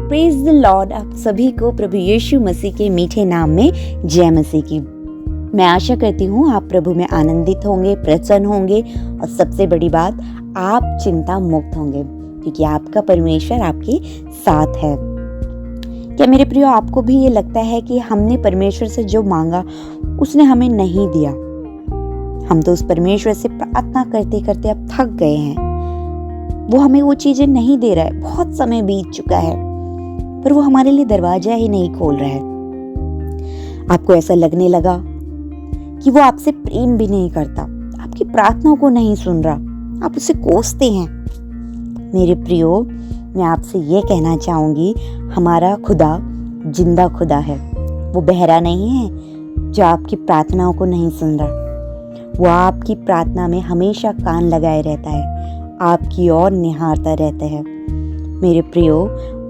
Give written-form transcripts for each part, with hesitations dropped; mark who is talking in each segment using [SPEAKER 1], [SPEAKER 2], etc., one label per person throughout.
[SPEAKER 1] Praise the Lord. आप सभी को प्रभु यीशु मसीह के मीठे नाम में जय मसीह की। मैं आशा करती हूँ आप प्रभु में आनंदित होंगे, प्रसन्न होंगे और सबसे बड़ी बात, आप चिंता मुक्त होंगे क्योंकि आपका परमेश्वर आपके साथ है। क्या मेरे प्रियो, आपको भी ये लगता है कि हमने परमेश्वर से जो मांगा उसने हमें नहीं दिया? हम तो उस परमेश्वर से प्रार्थना करते करते अब थक गए हैं। वो हमें वो चीजें नहीं दे रहा है, बहुत समय बीत चुका है, पर वो हमारे लिए दरवाजा ही नहीं खोल रहा है। आपको ऐसा लगने लगा कि वो आपसे प्रेम भी नहीं करता, आपकी प्रार्थनाओं को नहीं सुन रहा, आप उसे कोसते हैं। मेरे प्रियो, मैं आपसे ये कहना चाहूंगी, हमारा खुदा जिंदा खुदा है। वो बहरा नहीं है जो आपकी प्रार्थनाओं को नहीं सुन रहा। वो आपकी प्रार्थना में हमेशा कान लगाए रहता है, आपकी ओर निहारता रहता है। मेरे प्रियो,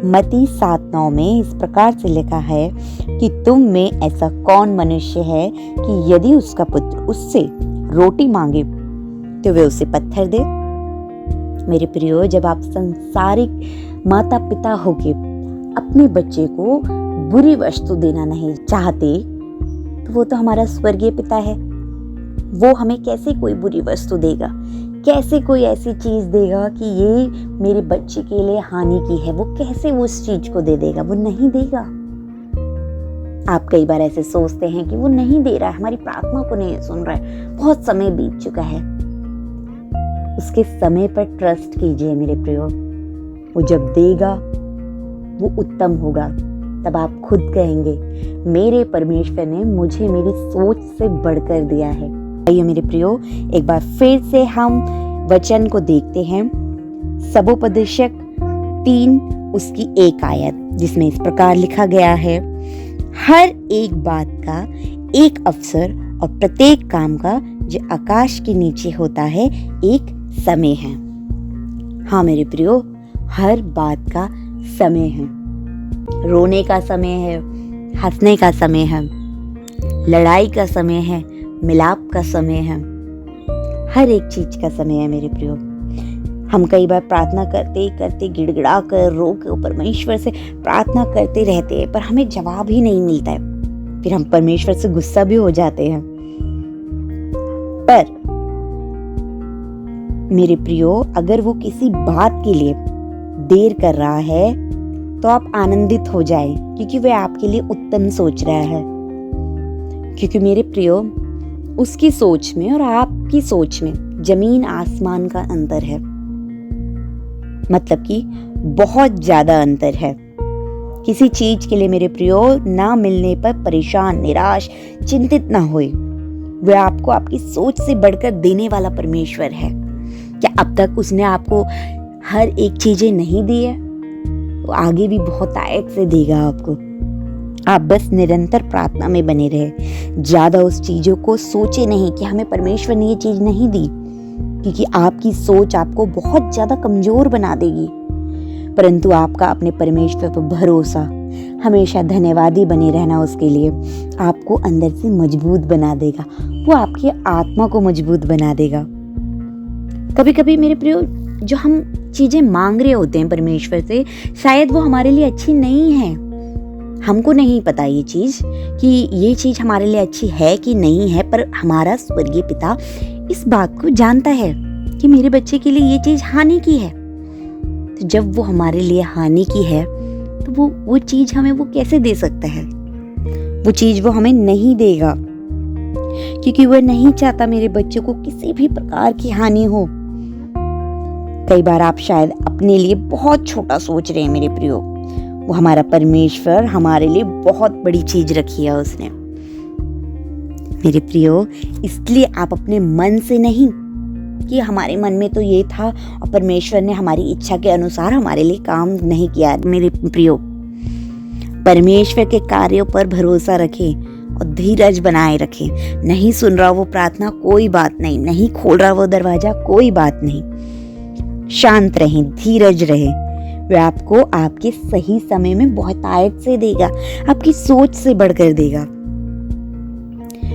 [SPEAKER 1] मत्ती 7:9 में इस प्रकार से लिखा है कि तुम में ऐसा कौन मनुष्य है कि यदि उसका पुत्र उससे रोटी मांगे तो वे उसे पत्थर दे। मेरे प्रियो, जब आप संसारिक माता पिता होके अपने बच्चे को बुरी वस्तु देना नहीं चाहते, तो वो तो हमारा स्वर्गीय पिता है। वो हमें कैसे कोई बुरी वस्तु देगा, कैसे कोई ऐसी चीज देगा कि ये मेरे बच्चे के लिए हानि की है? वो कैसे उस चीज को दे देगा? वो नहीं देगा। आप कई बार ऐसे सोचते हैं कि वो नहीं दे रहा है, हमारी प्रार्थना को नहीं सुन रहा है, बहुत समय बीत चुका है। उसके समय पर ट्रस्ट कीजिए मेरे प्रियो। वो जब देगा वो उत्तम होगा। तब आप खुद कहेंगे, मेरे परमेश्वर ने मुझे मेरी सोच से बढ़कर दिया है। आइए मेरे प्रियो, एक बार फिर से हम वचन को देखते हैं। सबोपदेशक 3 उसकी 1 आयत, जिसमें इस प्रकार लिखा गया है, हर एक बात का एक अवसर और प्रत्येक काम का जो आकाश के नीचे होता है एक समय है। हाँ मेरे प्रियो, हर बात का समय है। रोने का समय है, हंसने का समय है, लड़ाई का समय है, मिलाप का समय है, हर एक चीज का समय है मेरे प्रियो। हम कई बार प्रार्थना करते करते गिड़गिड़ा कर रो के परमेश्वर से प्रार्थना करते रहते हैं, पर हमें जवाब ही नहीं मिलता है। फिर हम परमेश्वर से गुस्सा भी हो जाते हैं। पर मेरे प्रियो, अगर वो किसी बात के लिए देर कर रहा है तो आप आनंदित हो जाएं, क्योंकि वह आपके लिए उत्तम सोच रहा है। क्योंकि मेरे प्रियो, उसकी सोच में और आपकी सोच में जमीन आसमान का अंतर है, मतलब कि बहुत ज्यादा अंतर है। किसी चीज के लिए मेरे प्रियो ना मिलने पर परेशान, निराश, चिंतित ना होए। वह आपको आपकी सोच से बढ़कर देने वाला परमेश्वर है। क्या अब तक उसने आपको हर एक चीजें नहीं दी है? तो आगे भी बहुत आयत से देगा आपको। आप बस निरंतर प्रार्थना में बने रहे। ज्यादा उस चीजों को सोचे नहीं कि हमें परमेश्वर ने ये चीज नहीं दी, क्योंकि आपकी सोच आपको बहुत ज्यादा कमजोर बना देगी। परंतु आपका अपने परमेश्वर पर भरोसा, हमेशा धन्यवादी बने रहना उसके लिए, आपको अंदर से मजबूत बना देगा। वो आपकी आत्मा को मजबूत बना देगा। कभी कभी मेरे प्रियो, जो हम चीजें मांग रहे होते हैं परमेश्वर से, शायद वो हमारे लिए अच्छी नहीं है। हमको नहीं पता ये चीज कि ये चीज हमारे लिए अच्छी है कि नहीं है, पर हमारा स्वर्गीय पिता इस बात को जानता है कि मेरे बच्चे के लिए ये चीज हानि की है। तो जब वो हमारे लिए हानि की है, तो वो चीज हमें वो कैसे दे सकता है? वो चीज वो हमें नहीं देगा, क्योंकि वह नहीं चाहता मेरे बच्चे को किसी भी प्रकार की हानि हो। कई बार आप शायद अपने लिए बहुत छोटा सोच रहे हैं मेरे प्रियो। वो हमारा परमेश्वर हमारे लिए बहुत बड़ी चीज रखी है उसने। मेरे प्रियो, इसलिए आप अपने मन से नहीं कि हमारे मन में तो ये था और परमेश्वर ने हमारी इच्छा के अनुसार हमारे लिए काम नहीं किया। मेरे प्रियो, परमेश्वर के कार्यों पर भरोसा रखें और धीरज बनाए रखें। नहीं सुन रहा वो प्रार्थना, कोई बात नहीं, नहीं खोल रहा वो दरवाजा, कोई बात नहीं। शांत रहें, धीरज रहें। वह आपको आपके सही समय में बहुत आयत से देगा, आपकी सोच से बढ़कर देगा।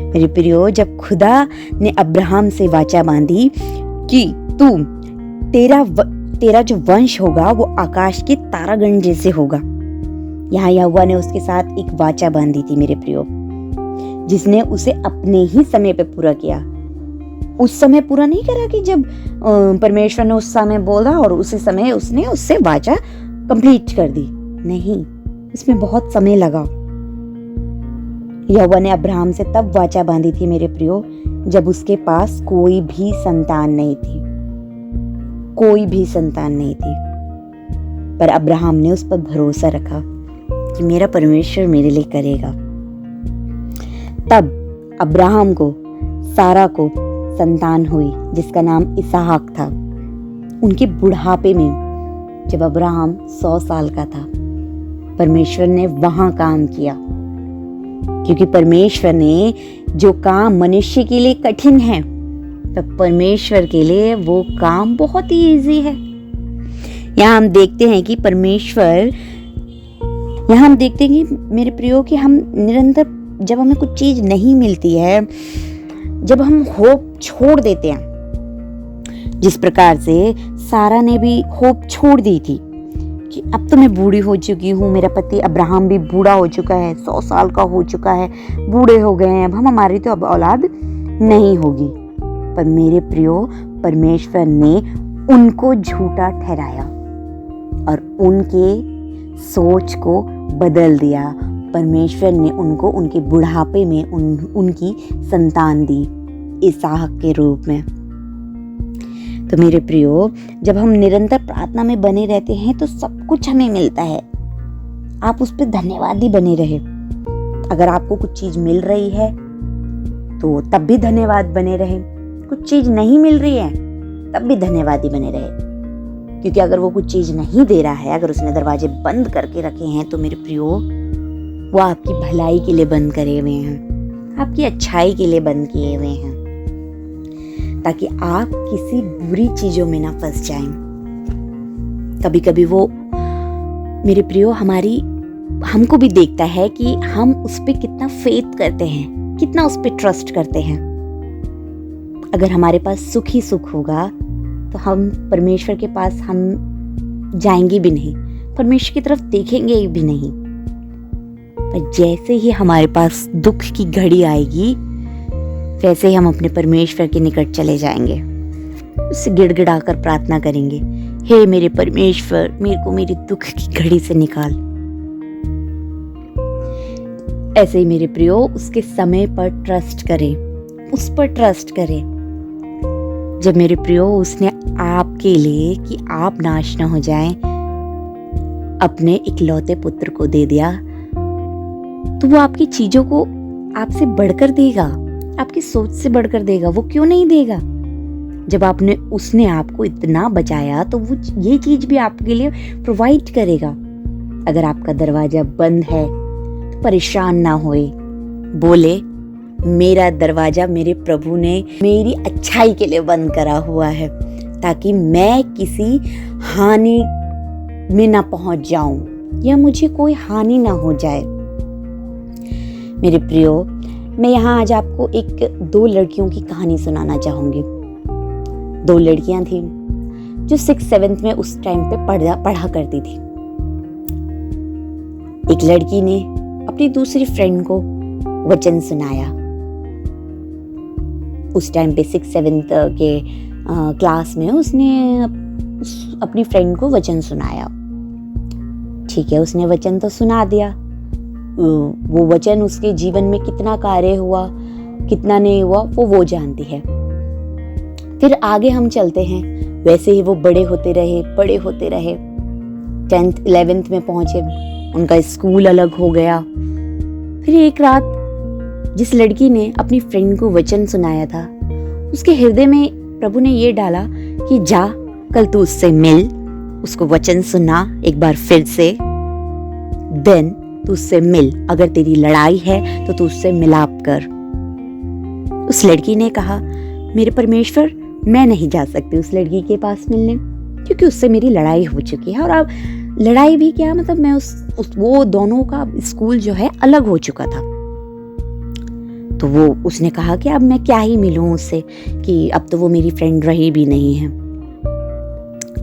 [SPEAKER 1] मेरे प्रियो, जब खुदा ने अब्राहम से वाचा बांधी कि तेरा जो वंश होगा वो आकाश के तारागण जैसे होगा, यहाँ यहोवा ने उसके साथ एक वाचा बांधी थी मेरे प्रियो, जिसने उसे अपने ही समय पे पूरा किया। उस समय पूरा नहीं करा कि जब परमेश्वर ने उस समय बोला और उसी समय उसने उससे वाचा कंप्लीट कर दी। नहीं, इसमें बहुत समय लगा। यहोवा ने अब्राहम से तब वाचा बांधी थी मेरे प्रियो, जब उसके पास कोई भी संतान नहीं थी, कोई भी संतान नहीं थी। पर अब्राहम ने उस पर भरोसा रखा कि मेरा परमेश्वर मेरे लिए करेगा। तब अब्राहम को, सारा को संतान हुई जिसका नाम इसहाक था। उनके बुढ़ापे में, जब अब्राहम 100 साल का था, परमेश्वर ने वहां काम किया, क्योंकि परमेश्वर ने जो काम मनुष्य के लिए कठिन है, तब परमेश्वर के लिए वो काम बहुत ही इजी है। यहाँ हम देखते हैं कि मेरे प्रियो कि हम निरंतर, जब हमें कुछ चीज नहीं मिलती है, जब हम होप छोड़ देते हैं, जिस प्रकार से सारा ने भी होप छोड़ दी थी कि अब तो मैं बूढ़ी हो चुकी हूँ, मेरा पति अब्राहम भी बूढ़ा हो चुका है, 100 साल का हो चुका है, बूढ़े हो गए हैं, अब हमारी तो अब औलाद नहीं होगी। पर मेरे प्रियो, परमेश्वर ने उनको झूठा ठहराया और उनके सोच को बदल दिया। परमेश्वर ने उनको उनके बुढ़ापे में उनकी संतान दी इसहाक के रूप में। तो मेरे प्रियो, जब हम निरंतर प्रार्थना में बने रहते हैं तो सब कुछ हमें मिलता है। आप उस पर धन्यवादी बने रहे। अगर आपको कुछ चीज मिल रही है तो तब भी धन्यवाद बने रहे। कुछ चीज नहीं मिल रही है तब भी धन्यवादी बने रहे, क्योंकि अगर वो कुछ चीज नहीं दे रहा है, अगर उसने दरवाजे बंद करके रखे हैं, तो मेरे प्रियो वो आपकी भलाई के लिए बंद करे हुए हैं, आपकी अच्छाई के लिए बंद किए हुए हैं, ताकि आप किसी बुरी चीजों में ना फंस जाएं। कभी कभी वो मेरे प्रियो हमको भी देखता है कि हम उस पे कितना फेथ करते हैं, कितना उस पे ट्रस्ट करते हैं। अगर हमारे पास सुख ही सुख होगा तो हम परमेश्वर के पास हम जाएंगे भी नहीं, परमेश्वर की तरफ देखेंगे भी नहीं। पर जैसे ही हमारे पास दुख की घड़ी आएगी, वैसे ही हम अपने परमेश्वर के निकट चले जाएंगे, उससे गिड़गिड़ाकर प्रार्थना करेंगे, हे मेरे परमेश्वर, मेरे को मेरी दुख की घड़ी से निकाल। ऐसे ही मेरे प्रियो, उसके समय पर ट्रस्ट करें, उस पर ट्रस्ट करें। जब मेरे प्रियो उसने आपके लिए, कि आप नाश ना हो जाएं, अपने इकलौते पुत्र को दे दिया, तो वो आपकी चीजों को आपसे बढ़कर देगा, आपकी सोच से बढ़कर देगा। वो क्यों नहीं देगा? जब उसने आपको इतना बचाया, तो वो ये चीज भी आपके लिए प्रोवाइड करेगा। अगर आपका दरवाजा बंद है तो परेशान ना होए, बोले मेरा दरवाजा मेरे प्रभु ने मेरी अच्छाई के लिए बंद करा हुआ है, ताकि मैं किसी हानि में ना पहुंच जाऊं या मुझे कोई हानि ना हो जाए। मेरे प्रियो, मैं यहाँ आज आपको 2 लड़कियों की कहानी सुनाना चाहूंगी। 2 लड़कियां थी जो 6th-7th में उस टाइम पे पढ़ा करती थी। एक लड़की ने अपनी दूसरी फ्रेंड को वचन सुनाया। उस टाइम पे 6th-7th के क्लास में उसने अपनी फ्रेंड को वचन सुनाया। ठीक है, उसने वचन तो सुना दिया। वो वचन उसके जीवन में कितना कार्य हुआ, कितना नहीं हुआ, वो जानती है। फिर आगे हम चलते हैं। वैसे ही वो बड़े होते रहे। 10th 11th में पहुंचे, उनका स्कूल अलग हो गया। फिर एक रात जिस लड़की ने अपनी फ्रेंड को वचन सुनाया था, उसके हृदय में प्रभु ने ये डाला कि जा, कल तू उससे मिल, उसको वचन सुना एक बार फिर से, देन तू उससे मिल। अगर तेरी लड़ाई है तो तू उससे मिलाप कर। उस लड़की ने कहा, मेरे परमेश्वर, मैं नहीं जा सकती उस लड़की के पास मिलने, क्योंकि उससे मेरी लड़ाई हो चुकी है। और अब लड़ाई भी क्या, मतलब मैं वो दोनों का स्कूल जो है अलग हो चुका था। तो उसने कहा कि अब मैं क्या ही मिलूं उससे, कि अब तो वो मेरी फ्रेंड रही भी नहीं है।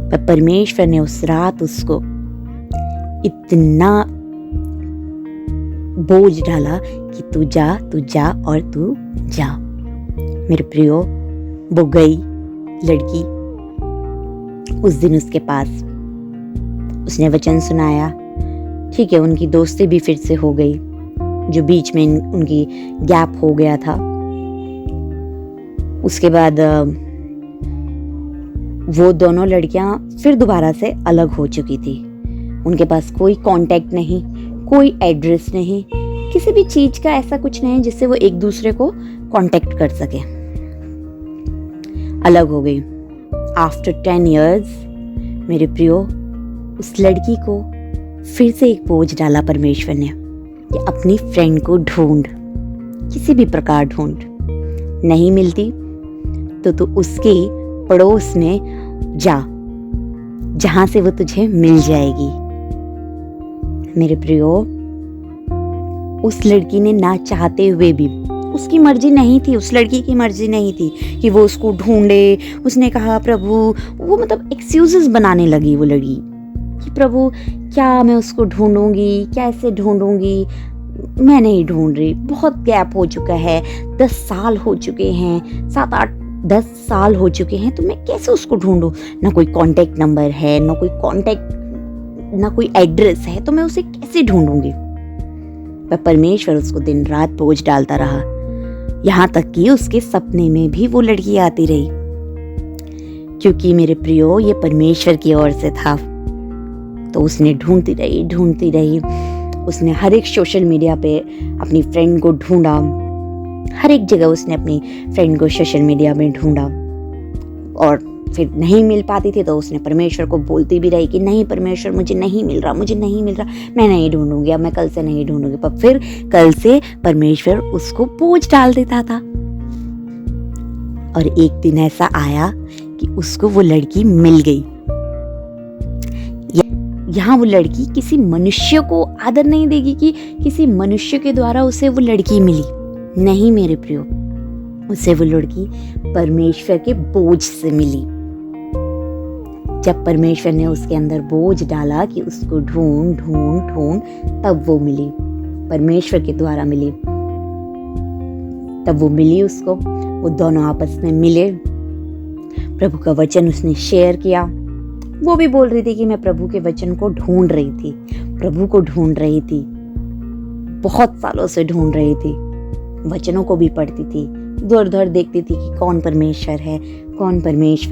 [SPEAKER 1] पर परमेश्वर ने उस रात उसको इतना बोझ डाला कि तू जा और तू जा। मेरे प्रियो, वो गई लड़की उस दिन उसके पास, उसने वचन सुनाया। ठीक है, उनकी दोस्ती भी फिर से हो गई, जो बीच में उनकी गैप हो गया था। उसके बाद वो दोनों लड़कियां फिर दोबारा से अलग हो चुकी थी। उनके पास कोई कांटेक्ट नहीं, कोई एड्रेस नहीं, किसी भी चीज का ऐसा कुछ नहीं जिससे वो एक दूसरे को कांटेक्ट कर सके। अलग हो गई। आफ्टर 10 years मेरे प्रियो, उस लड़की को फिर से एक बोझ डाला परमेश्वर ने कि अपनी फ्रेंड को ढूंढ, किसी भी प्रकार ढूंढ। नहीं मिलती तो तू उसके पड़ोस में जा, जहां से वो तुझे मिल जाएगी। मेरे प्रियो, उस लड़की ने ना चाहते हुए भी, उसकी मर्जी नहीं थी, उस लड़की की मर्जी नहीं थी कि वो उसको ढूंढे। उसने कहा प्रभु, वो मतलब एक्सक्यूजेस बनाने लगी वो लड़की कि प्रभु क्या मैं उसको ढूंढूंगी, कैसे ढूंढूंगी, मैं नहीं ढूंढ रही, बहुत गैप हो चुका है, 10 साल हो चुके हैं, 7 8 10 साल हो चुके हैं, तो मैं कैसे उसको ढूंढूं? ना कोई कांटेक्ट नंबर है, ना कोई एड्रेस है, तो मैं उसे कैसे ढूंढूंगी? पर परमेश्वर उसको दिन रात बोझ डालता रहा, यहाँ तक कि उसके सपने में भी वो लड़की आती रही। क्योंकि मेरे प्रियो, ये परमेश्वर की ओर से था। तो उसने ढूंढती रही। उसने हर एक सोशल मीडिया पे अपनी फ्रेंड को ढूंढा, हर एक जगह उसने अपनी फ्रेंड को सोशल मीडिया में ढूंढा, और फिर नहीं मिल पाती थी तो उसने परमेश्वर को बोलती भी रही कि नहीं परमेश्वर, मुझे नहीं मिल रहा, मैं नहीं ढूंढूंगी, अब मैं कल से नहीं ढूंढूंगी। पर फिर कल से परमेश्वर उसको बोझ डाल देता था। और एक दिन ऐसा आया कि उसको वो लड़की मिल गई। यहाँ वो लड़की किसी मनुष्य को आदर नहीं देगी कि किसी मनुष्य के द्वारा उसे वो लड़की मिली, नहीं मेरे प्रियो, उसे वो लड़की परमेश्वर के बोझ से मिली। जब परमेश्वर ने उसके अंदर बोझ डाला कि उसको ढूंढ, तब वो मिली, परमेश्वर के द्वारा मिली। तब वो मिली उसको, वो दोनों आपस में मिले, प्रभु का वचन उसने शेयर किया। वो भी बोल रही थी कि मैं प्रभु के वचन को ढूंढ रही थी, प्रभु को ढूंढ रही थी, बहुत सालों से ढूंढ रही थी, वचनों को भी पढ़ती थी, इधर उधर देखती थी कि कौन परमेश्वर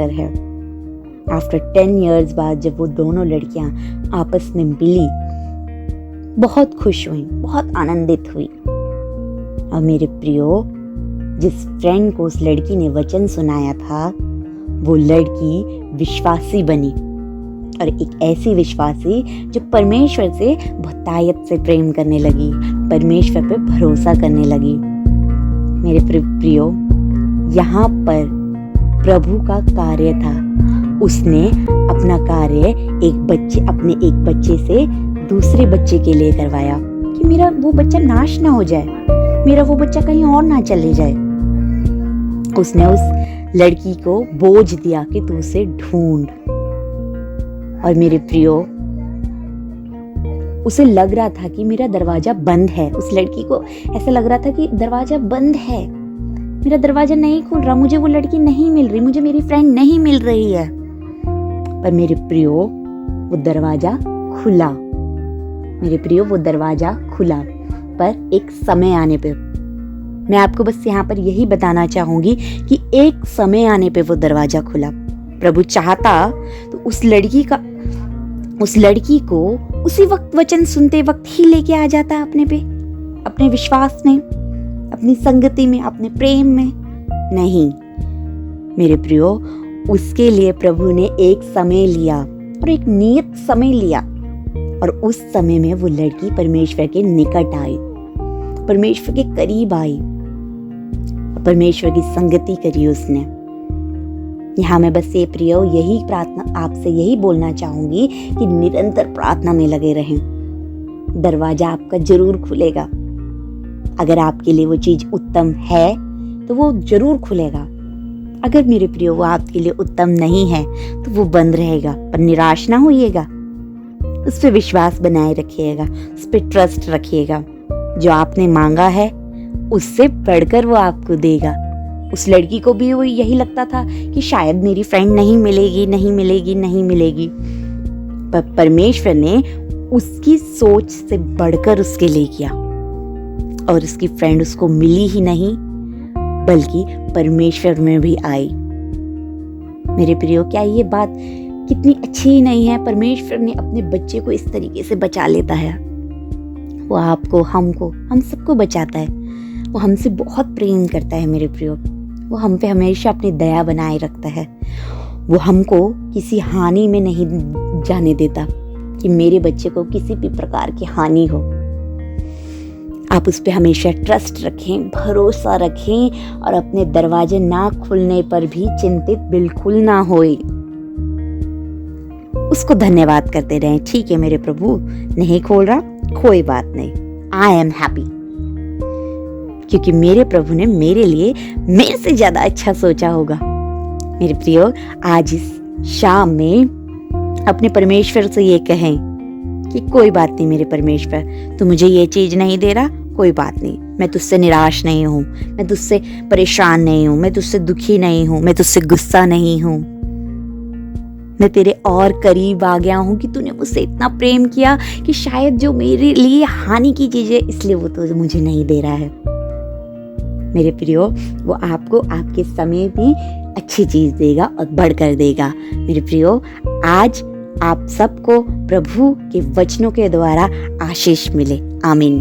[SPEAKER 1] है। आफ्टर 10 years बाद जब वो दोनों लड़कियां आपस में मिली, बहुत खुश हुई, बहुत आनंदित हुई। और मेरे प्रियो, जिस फ्रेंड को उस लड़की ने वचन सुनाया था, वो लड़की विश्वासी बनी, और एक ऐसी विश्वासी जो परमेश्वर से बहुतायत से प्रेम करने लगी, परमेश्वर पे भरोसा करने लगी। मेरे प्रियो, यहाँ पर प्रभु का कार्य था। उसने अपना कार्य अपने एक बच्चे से दूसरे बच्चे के लिए करवाया कि मेरा वो बच्चा नाश ना हो जाए, मेरा वो बच्चा कहीं और ना चले जाए। उसने उस लड़की को बोझ दिया कि तू उसे ढूंढ। और मेरे प्रियो, उसे लग रहा था कि मेरा दरवाजा बंद है, उस लड़की को ऐसा लग रहा था कि दरवाजा बंद है, मेरा दरवाजा नहीं खुल रहा, मुझे वो लड़की नहीं मिल रही, मुझे मेरी फ्रेंड नहीं मिल रही है। पर मेरे प्रियो, वो दरवाजा खुला। मेरे प्रियो, वो दरवाजा खुला, पर एक समय आने पे। मैं आपको बस यहाँ पर यही बताना चाहूंगी कि एक समय आने पे वो दरवाजा खुला। प्रभु चाहता तो उस लड़की को उसी वक्त वचन सुनते वक्त ही लेके आ जाता अपने विश्वास में, अपनी संगति में, अपने प्रेम में। नहीं मेरे प्रियो, उसके लिए प्रभु ने एक समय लिया और एक नियत समय लिया, और उस समय में वो लड़की परमेश्वर के निकट आई, परमेश्वर के करीब आई, परमेश्वर की संगति करी उसने। यहाँ मैं बस ये प्रियो यही प्रार्थना आपसे यही बोलना चाहूंगी कि निरंतर प्रार्थना में लगे रहें। दरवाजा आपका जरूर खुलेगा। अगर आपके लिए वो चीज उत्तम है तो वो जरूर खुलेगा। अगर मेरे प्रियो वो आपके लिए उत्तम नहीं है तो वो बंद रहेगा। पर निराश ना होइएगा, उस पर विश्वास बनाए रखिएगा, उस पर ट्रस्ट रखिएगा। जो आपने मांगा है उससे बढ़कर वो आपको देगा। उस लड़की को भी वो यही लगता था कि शायद मेरी फ्रेंड नहीं मिलेगी, पर परमेश्वर ने उसकी सोच से बढ़कर उसके लिए किया और उसकी फ्रेंड उसको मिली ही नहीं बल्कि परमेश्वर में भी आई। मेरे प्रियो, क्या ये बात कितनी अच्छी ही नहीं है? परमेश्वर ने अपने बच्चे को इस तरीके से बचा लेता है। वो आपको, हमको, हम सबको बचाता है। वो हमसे बहुत प्रेम करता है मेरे प्रियो। वो हम पे हमेशा अपनी दया बनाए रखता है। वो हमको किसी हानि में नहीं जाने देता कि मेरे बच्चे को किसी भी प्रकार की हानि हो। आप उस पे हमेशा ट्रस्ट रखें, भरोसा रखें और अपने दरवाजे ना खुलने पर भी चिंतित बिल्कुल ना होए। उसको धन्यवाद करते रहें। ठीक है मेरे प्रभु, नहीं खोल रहा, कोई बात नहीं, आई एम हैप्पी, क्योंकि मेरे प्रभु ने मेरे लिए मेरे से ज्यादा अच्छा सोचा होगा। मेरे प्रियो, आज इस शाम में अपने परमेश्वर से ये कहें कि कोई बात नहीं मेरे परमेश्वर, तू मुझे ये चीज नहीं दे रहा, कोई बात नहीं, मैं तुझसे निराश नहीं हूँ, मैं तुझसे परेशान नहीं हूँ, मैं तुझसे दुखी नहीं हूँ, मैं तुझसे गुस्सा नहीं हूँ। मैं तेरे और करीब आ गया हूँ कि तूने मुझसे इतना प्रेम किया कि शायद जो मेरे लिए हानि की चीज है इसलिए वो तो मुझे नहीं दे रहा है। मेरे प्रियो, वो आपको आपके समय में अच्छी चीज देगा और बढ़कर देगा। मेरे प्रियो, आज आप सबको प्रभु के वचनों के द्वारा आशीष मिले। आमीन।